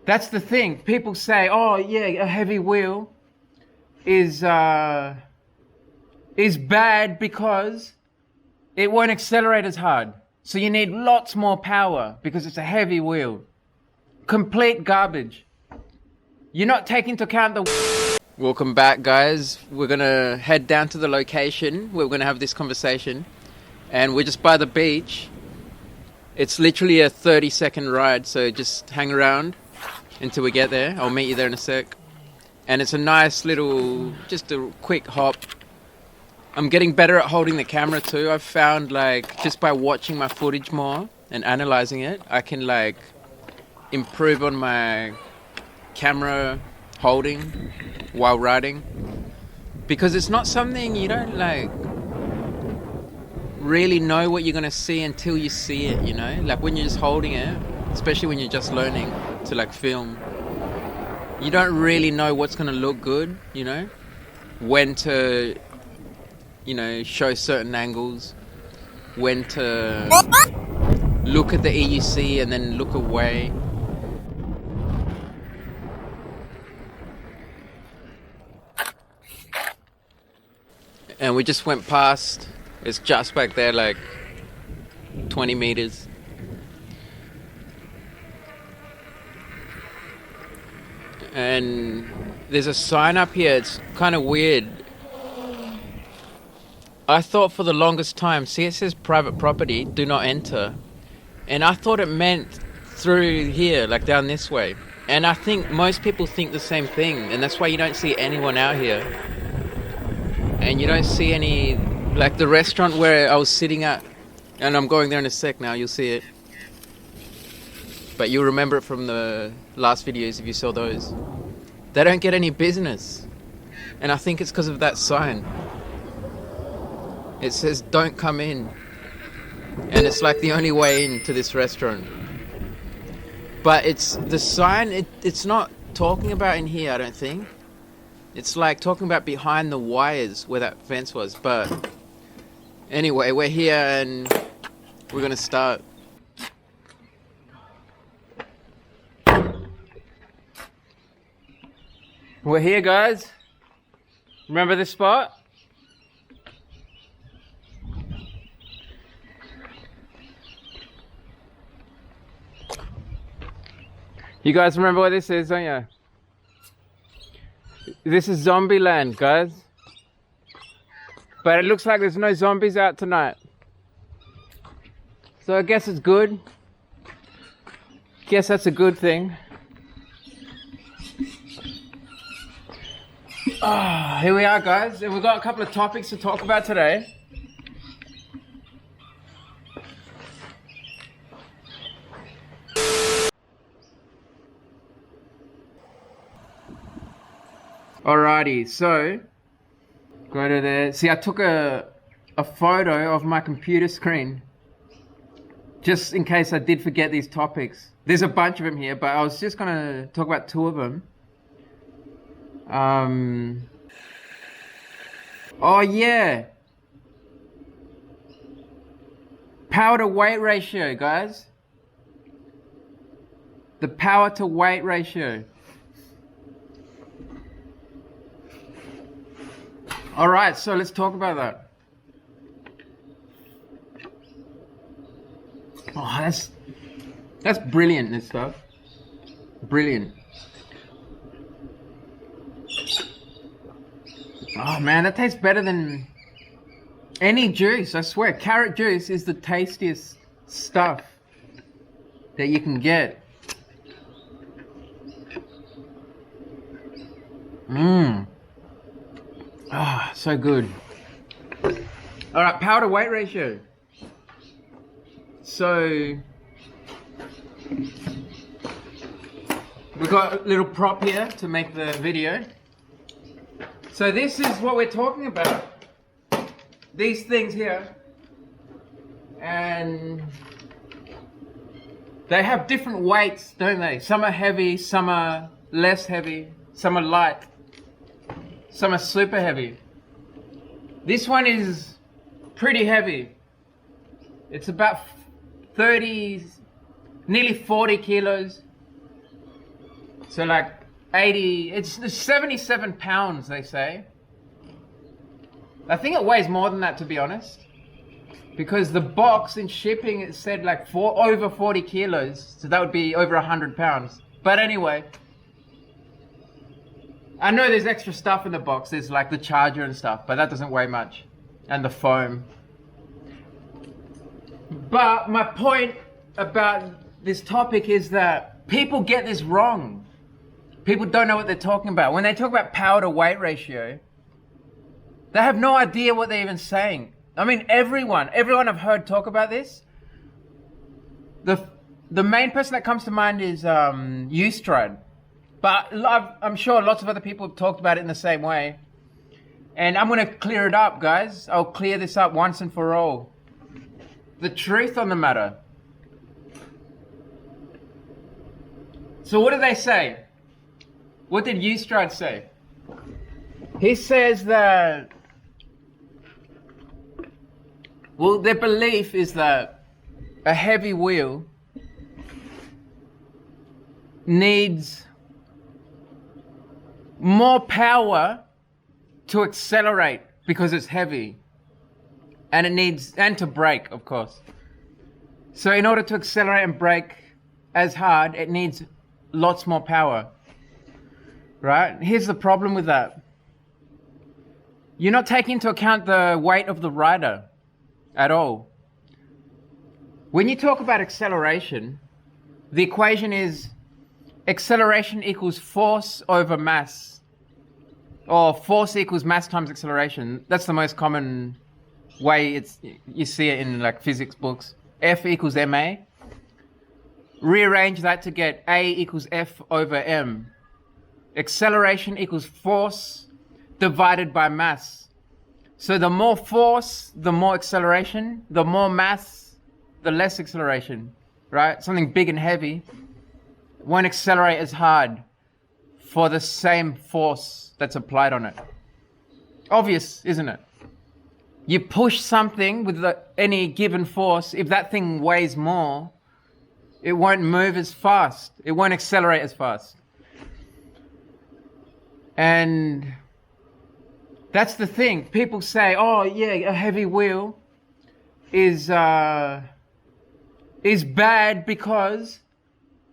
That's the thing. People say, "Oh, yeah, a heavy wheel is bad because it won't accelerate as hard. So you need lots more power because it's a heavy wheel." Complete garbage. You're not taking into account the... Welcome back, guys. We're gonna head down to the location. We're gonna have this conversation. And we're just by the beach. It's literally a 30-second ride, so just hang around until we get there. I'll meet you there in a sec. And it's a nice little, just a quick hop. I'm getting better at holding the camera too. I've found, like, just by watching my footage more and analyzing it, I can, like, improve on my camera holding while riding. Because it's not something you don't, like, really know what you're gonna see until you see it, you know? Like, when you're just holding it, especially when you're just learning to, like, film, you don't really know what's gonna look good, you know? When to, you know, show certain angles, when to look at the EUC and then look away. And we just went past, it's just back there, like 20 meters. And there's a sign up here, it's kind of weird. I thought for the longest time, see, it says private property, do not enter. And I thought it meant through here, like down this way. And I think most people think the same thing, and that's why you don't see anyone out here. And you don't see any, like the restaurant where I was sitting at, and I'm going there in a sec now, you'll see it. But you'll remember it from the last videos if you saw those. They don't get any business. And I think it's because of that sign. It says, don't come in. And it's like the only way into this restaurant. But it's, the sign, it's not talking about in here, I don't think. It's like talking about behind the wires where that fence was. But anyway, we're here and we're gonna start. We're here, guys. Remember this spot? You guys remember what this is, don't you? This is Zombie Land, guys. But it looks like there's no zombies out tonight. So I guess it's good. Guess that's a good thing. Here we are, guys. And we've got a couple of topics to talk about today. Alrighty, so go to there. See, I took a photo of my computer screen just in case I did forget these topics. There's a bunch of them here, but I was just gonna talk about two of them. Oh yeah, power to weight ratio, guys. The power to weight ratio. All right, so let's talk about that. Oh, that's brilliant, this stuff. Brilliant. Oh man, that tastes better than any juice, I swear. Carrot juice is the tastiest stuff that you can get. Mmm. Ah, so good. All right, power to weight ratio. So we've got a little prop here to make the video. So this is what we're talking about. These things here. And they have different weights, don't they? Some are heavy, some are less heavy, some are light. Some are super heavy. This one is pretty heavy. It's about 30, nearly 40 kilos. So like 80, it's 77 pounds, they say. I think it weighs more than that, to be honest. Because the box in shipping, it said like over 40 kilos. So that would be over 100 pounds. But anyway, I know there's extra stuff in the box. There's like the charger and stuff, but that doesn't weigh much. And the foam. But my point about this topic is that people get this wrong. People don't know what they're talking about. When they talk about power to weight ratio, they have no idea what they're even saying. I mean, everyone I've heard talk about this, the main person that comes to mind is Eustrad. But I'm sure lots of other people have talked about it in the same way. And I'm going to clear it up, guys. I'll clear this up once and for all. The truth on the matter. So what do they say? What did Eustrad say? He says that, well, their belief is that a heavy wheel needs more power to accelerate because it's heavy, and to brake, of course. So in order to accelerate and brake as hard, it needs lots more power, right? Here's the problem with that. You're not taking into account the weight of the rider at all. When you talk about acceleration, the equation is acceleration equals force over mass, or force equals mass times acceleration. That's the most common way you see it in like physics books. F equals ma. Rearrange that to get A equals F over m. Acceleration equals force divided by mass. So the more force, the more acceleration. The more mass, the less acceleration, right? Something big and heavy won't accelerate as hard for the same force that's applied on it. Obvious, isn't it? You push something with any given force, if that thing weighs more, it won't move as fast. It won't accelerate as fast. And that's the thing. People say, oh yeah, a heavy wheel is bad because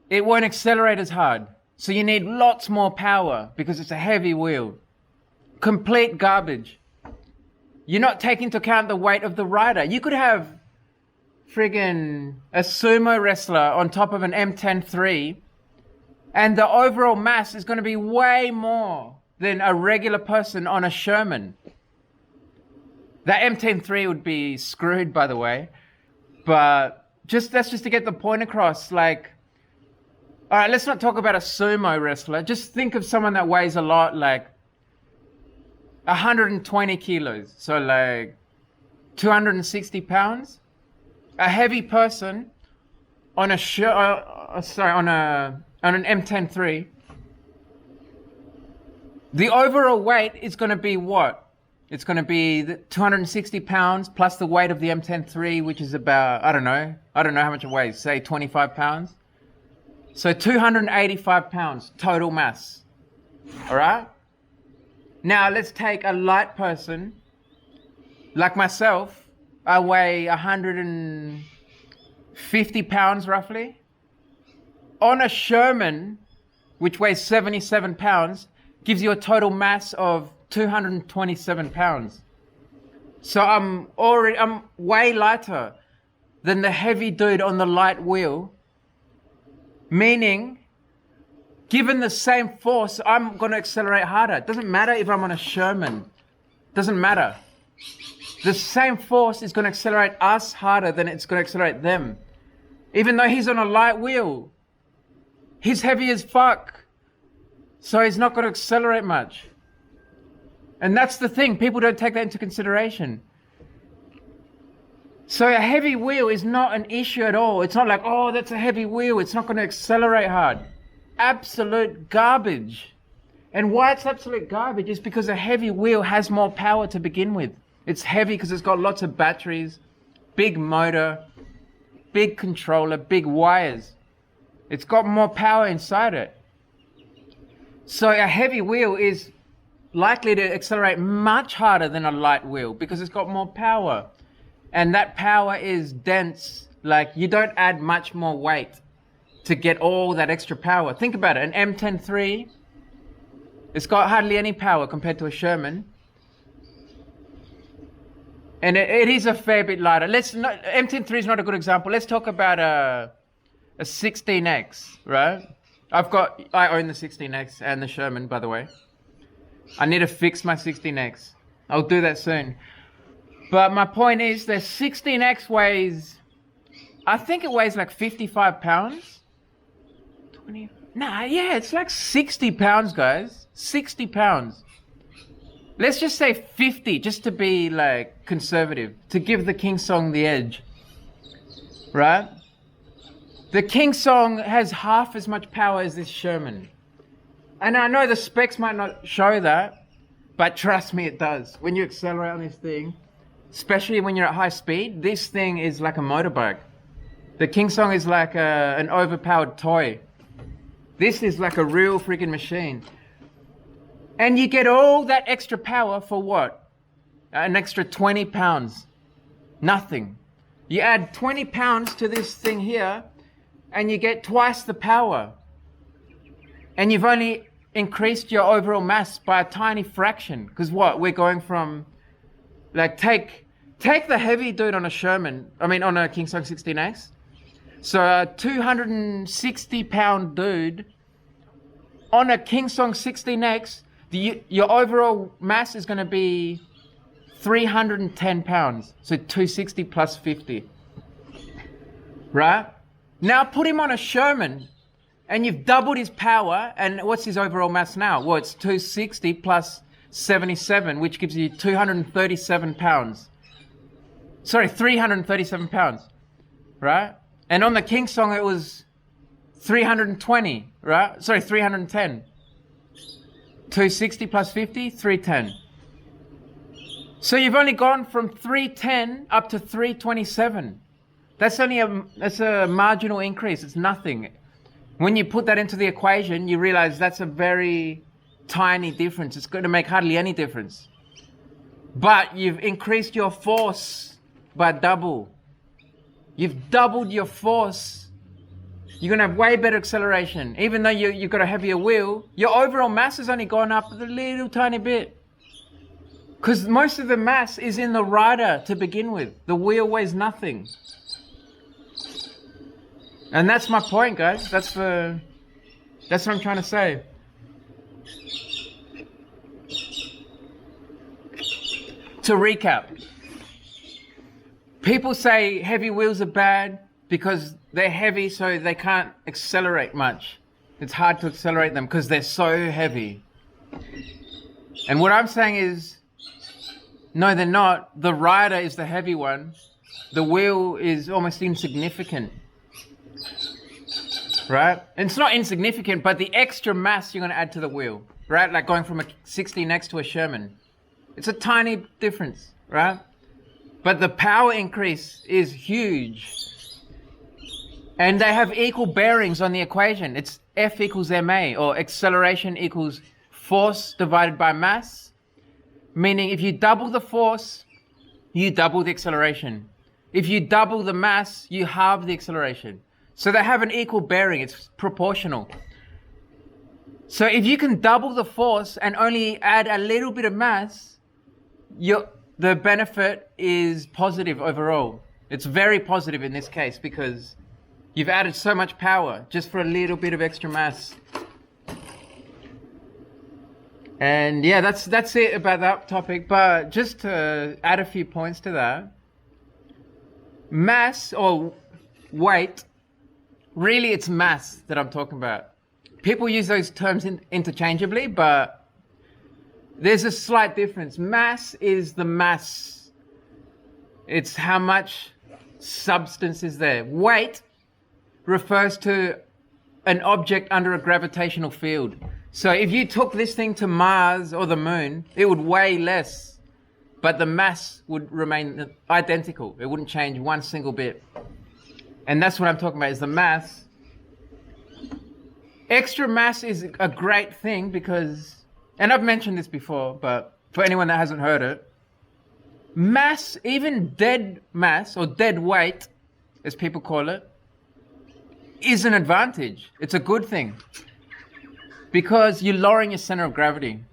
it won't accelerate as hard. So you need lots more power because it's a heavy wheel. Complete garbage. You're not taking into account the weight of the rider. You could have friggin' a sumo wrestler on top of an M10-3, and the overall mass is going to be way more than a regular person on a Sherman. That M10-3 would be screwed, by the way. But that's just to get the point across. Like, all right, let's not talk about a sumo wrestler. Just think of someone that weighs a lot, like 120 kilos. So like 260 pounds. A heavy person on an M10-3. The overall weight is going to be what? It's going to be 260 pounds plus the weight of the M10-3, which is about, I don't know how much it weighs, say 25 pounds. So 285 pounds total mass. All right? Now let's take a light person like myself. I weigh 150 pounds roughly. On a Sherman, which weighs 77 pounds, gives you a total mass of 227 pounds. So I'm way lighter than the heavy dude on the light wheel. Meaning, given the same force, I'm going to accelerate harder. It doesn't matter if I'm on a Sherman. It doesn't matter. The same force is going to accelerate us harder than it's going to accelerate them. Even though he's on a light wheel. He's heavy as fuck. So he's not going to accelerate much. And that's the thing. People don't take that into consideration. So a heavy wheel is not an issue at all. It's not like, oh, that's a heavy wheel. It's not going to accelerate hard. Absolute garbage. And why it's absolute garbage is because a heavy wheel has more power to begin with. It's heavy because it's got lots of batteries, big motor, big controller, big wires. It's got more power inside it. So a heavy wheel is likely to accelerate much harder than a light wheel because it's got more power. And that power is dense. Like, you don't add much more weight to get all that extra power. Think about it. An M103, it's got hardly any power compared to a Sherman. And it is a fair bit lighter. M103 is not a good example. Let's talk about a 16X, right? I own the 16X and the Sherman, by the way. I need to fix my 16X. I'll do that soon. But my point is, the 16X weighs, I think it weighs like 55 pounds. 20, it's like 60 pounds, guys. 60 pounds. Let's just say 50, just to be like conservative, to give the King Song the edge, right? The King Song has half as much power as this Sherman. And I know the specs might not show that, but trust me, it does. When you accelerate on this thing, especially when you're at high speed, this thing is like a motorbike. The King Song is like an overpowered toy. This is like a real freaking machine. And you get all that extra power for what? An extra 20 pounds. Nothing. You add 20 pounds to this thing here, and you get twice the power. And you've only increased your overall mass by a tiny fraction. Because what? We're going from, like, take the heavy dude on a Sherman, on a King Song 16X. So a 260 pound dude on a King Song 16X, your overall mass is going to be 310 pounds. So 260 plus 50. Right? Now put him on a Sherman and you've doubled his power. And what's his overall mass now? Well, it's 260 plus 77, which gives you 237 pounds. Sorry, 337 pounds. Right? And on the King Song, it was 320, right? Sorry, 310. 260 plus 50, 310. So you've only gone from 310 up to 327. That's a marginal increase. It's nothing. When you put that into the equation, you realize that's a very tiny difference. It's going to make hardly any difference. But you've increased your force by double. You've doubled your force. You're going to have way better acceleration. Even though you've got a heavier wheel, your overall mass has only gone up a little tiny bit. Because most of the mass is in the rider to begin with. The wheel weighs nothing. And that's my point, guys. That's what I'm trying to say. To recap, people say heavy wheels are bad because they're heavy, so they can't accelerate much. It's hard to accelerate them because they're so heavy. And what I'm saying is, no, they're not. The rider is the heavy one. The wheel is almost insignificant. Right? And it's not insignificant, but the extra mass you're going to add to the wheel, right? Like going from a 16X to a Sherman. It's a tiny difference, right? But the power increase is huge. And they have equal bearings on the equation. It's F equals ma, or acceleration equals force divided by mass. Meaning if you double the force, you double the acceleration. If you double the mass, you halve the acceleration. So they have an equal bearing. It's proportional. So if you can double the force and only add a little bit of mass, the benefit is positive overall. It's very positive in this case because you've added so much power just for a little bit of extra mass. And yeah, that's it about that topic. But just to add a few points to that, mass or weight, really it's mass that I'm talking about. People use those terms interchangeably, but there's a slight difference. Mass is the mass. It's how much substance is there. Weight refers to an object under a gravitational field. So if you took this thing to Mars or the moon, it would weigh less, but the mass would remain identical. It wouldn't change one single bit. And that's what I'm talking about, is the mass. Extra mass is a great thing because, and I've mentioned this before, but for anyone that hasn't heard it, mass, even dead mass or dead weight, as people call it, is an advantage. It's a good thing because you're lowering your center of gravity.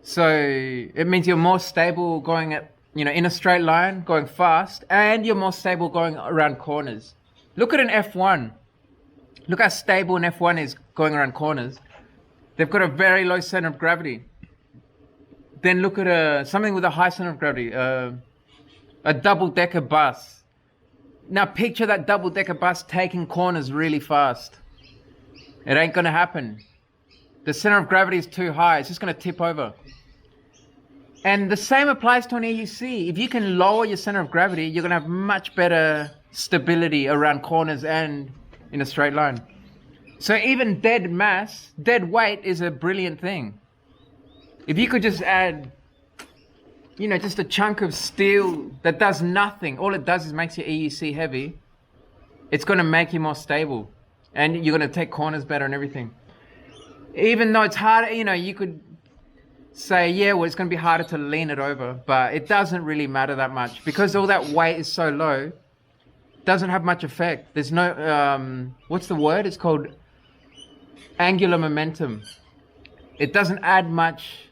So it means you're more stable going at, in a straight line, going fast, and you're more stable going around corners. Look at an F1. Look how stable an F1 is going around corners. They've got a very low center of gravity. Then look at something with a high center of gravity, a double-decker bus. Now picture that double-decker bus taking corners really fast. It ain't gonna happen. The center of gravity is too high. It's just gonna tip over. And the same applies to an EUC. If you can lower your center of gravity, you're gonna have much better stability around corners and in a straight line. So even dead mass, dead weight is a brilliant thing. If you could just add, just a chunk of steel that does nothing, all it does is makes your EUC heavy, it's going to make you more stable. And you're going to take corners better and everything. Even though it's harder, you could say, yeah, well, it's going to be harder to lean it over. But it doesn't really matter that much. Because all that weight is so low, it doesn't have much effect. There's no, what's the word? It's called angular momentum. It doesn't add much.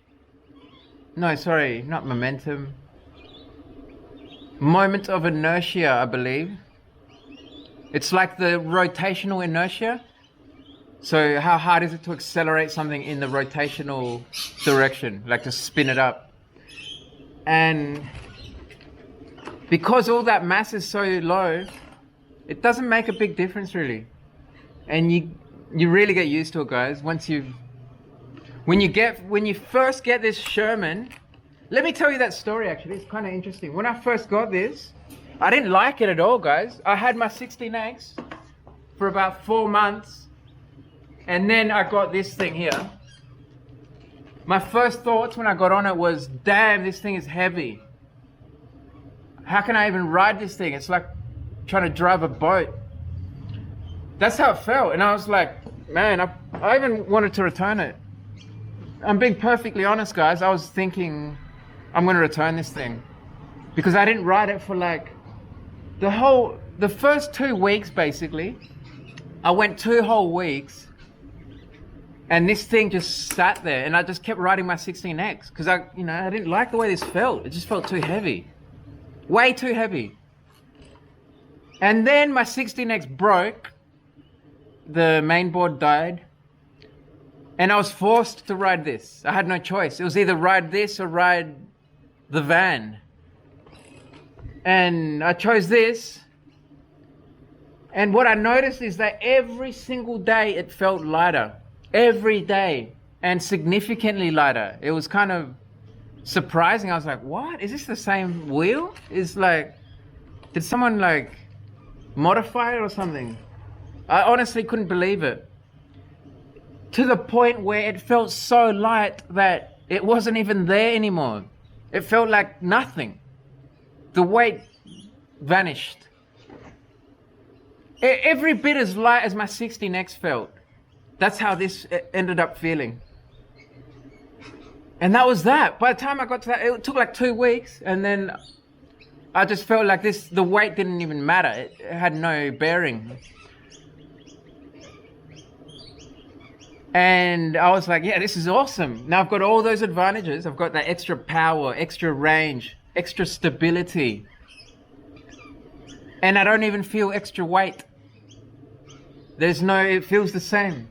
No, sorry, not momentum. Moment of inertia, I believe. It's like the rotational inertia. So how hard is it to accelerate something in the rotational direction, like to spin it up? And because all that mass is so low, it doesn't make a big difference really. And you really get used to it, guys, when you first get this Sherman. Let me tell you that story actually, it's kind of interesting. When I first got this, I didn't like it at all, guys. I had my 16X for about 4 months, and then I got this thing here. My first thoughts when I got on it was, damn, this thing is heavy. How can I even ride this thing? It's like trying to drive a boat. That's how it felt, and I was like, man, I even wanted to return it. I'm being perfectly honest, guys. I was thinking I'm going to return this thing because I didn't ride it for like the first 2 weeks, basically. I went 2 whole weeks and this thing just sat there and I just kept riding my 16X because I didn't like the way this felt. It just felt too heavy, way too heavy. And then my 16X broke. The main board died. And I was forced to ride this. I had no choice. It was either ride this or ride the van. And I chose this. And what I noticed is that every single day it felt lighter. Every day. And significantly lighter. It was kind of surprising. I was like, what? Is this the same wheel? It's like, did someone like modify it or something? I honestly couldn't believe it. To the point where it felt so light that it wasn't even there anymore. It felt like nothing. The weight vanished. Every bit as light as my 16X felt. That's how this ended up feeling. And that was that. By the time I got to that, it took like 2 weeks, and then I just felt like the weight didn't even matter. It had no bearing. And I was like, yeah, this is awesome. Now I've got all those advantages. I've got that extra power, extra range, extra stability. And I don't even feel extra weight. It feels the same.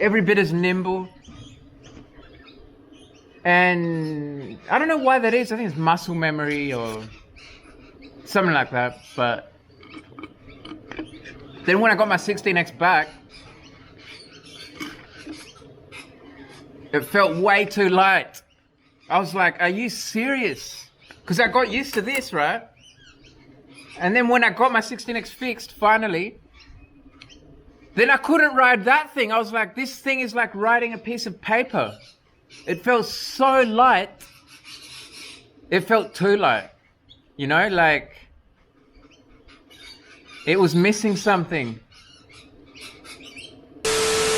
Every bit as nimble. And I don't know why that is. I think it's muscle memory or something like that. But then when I got my 16X back, it felt way too light. I was like, are you serious? Because I got used to this, right? And then when I got my 16X fixed, finally, then I couldn't ride that thing. I was like, this thing is like riding a piece of paper. It felt so light. It felt too light. Like it was missing something.